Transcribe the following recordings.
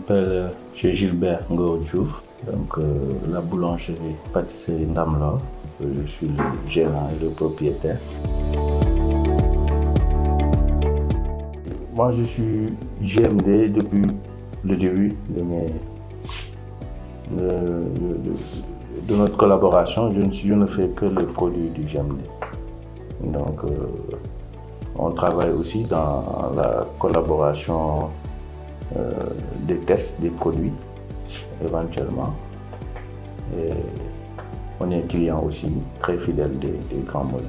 m'appelle Gilbert Ngor Diouf, donc la boulangerie-pâtisserie Ndamlor. Je suis le gérant et le propriétaire. Moi, je suis GMD depuis le début de notre collaboration. Je ne fais que les produits du GMD. Donc, on travaille aussi dans la collaboration des tests des produits, éventuellement. Et on est client aussi très fidèle des Grands Moulins.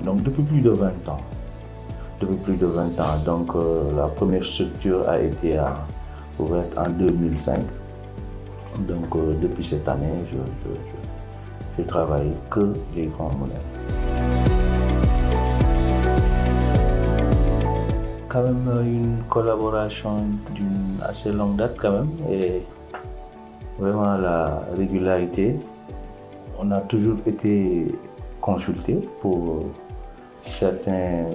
Donc, depuis plus de 20 ans. Donc, la première structure a été ouverte en 2005. Donc, depuis cette année, je travaille que les Grands Moulins. Quand même une collaboration d'une assez longue date quand même, et vraiment la régularité. On a toujours été consulté pour certains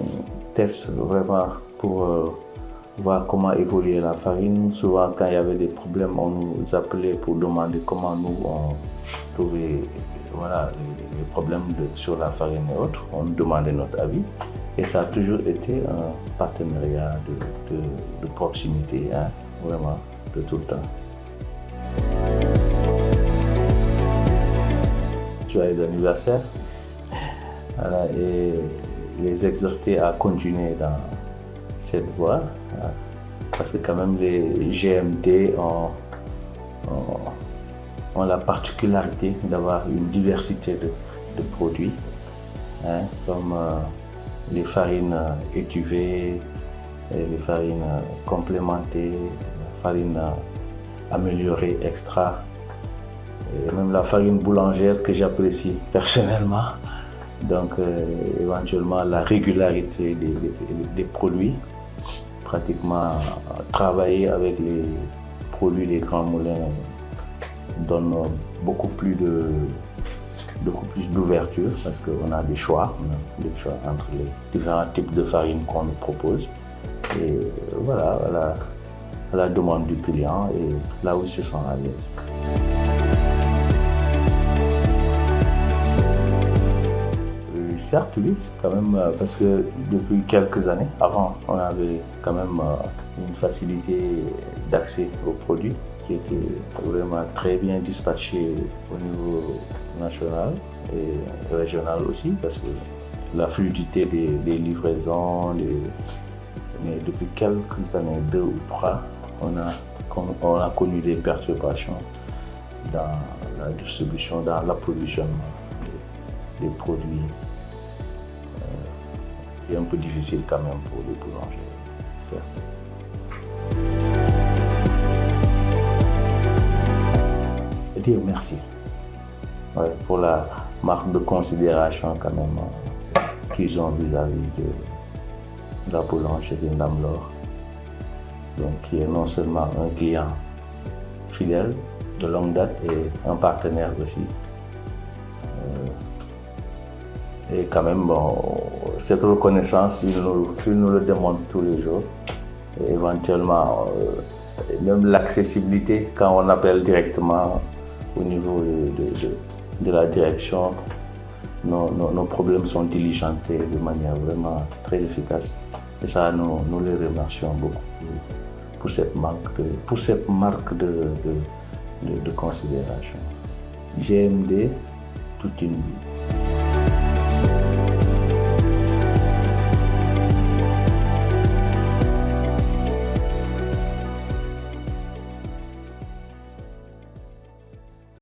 tests, vraiment pour voir comment évoluer la farine. Souvent, quand il y avait des problèmes, on nous appelait pour demander comment nous on trouvait les problèmes sur la farine et autres. On nous demandait notre avis. Et ça a toujours été un partenariat de proximité, hein, vraiment, de tout le temps. Joyeux anniversaire. Voilà, et les exhorter à continuer dans cette voie, parce que quand même les GMD ont la particularité d'avoir une diversité de produits, hein, comme les farines étuvées, les farines complémentées, la farine améliorée extra, et même la farine boulangère que j'apprécie personnellement. Donc éventuellement la régularité des produits, pratiquement travailler avec les produits des Grands Moulins donne beaucoup plus d'ouverture, parce qu'on a des choix entre les différents types de farine qu'on nous propose. Et voilà, à la demande du client et là où il se sent à l'aise. Certes, oui, quand même, parce que depuis quelques années, avant, on avait quand même une facilité d'accès aux produits qui était vraiment très bien dispatché au niveau national et régional aussi, parce que la fluidité des livraisons, mais depuis quelques années, 2 ou 3, on a connu des perturbations dans la distribution, dans l'approvisionnement des produits. C'est un peu difficile quand même pour les boulangers. Et dire merci, pour la marque de considération quand même qu'ils ont vis-à-vis de la boulangerie Ndamlor, donc qui est non seulement un client fidèle de longue date et un partenaire aussi. Et quand même, cette reconnaissance, ils nous le démontrent tous les jours. Et éventuellement, même l'accessibilité, quand on appelle directement au niveau de la direction, nos problèmes sont diligentés de manière vraiment très efficace. Et ça, nous les remercions beaucoup pour cette marque de considération. GMD, toute une vie.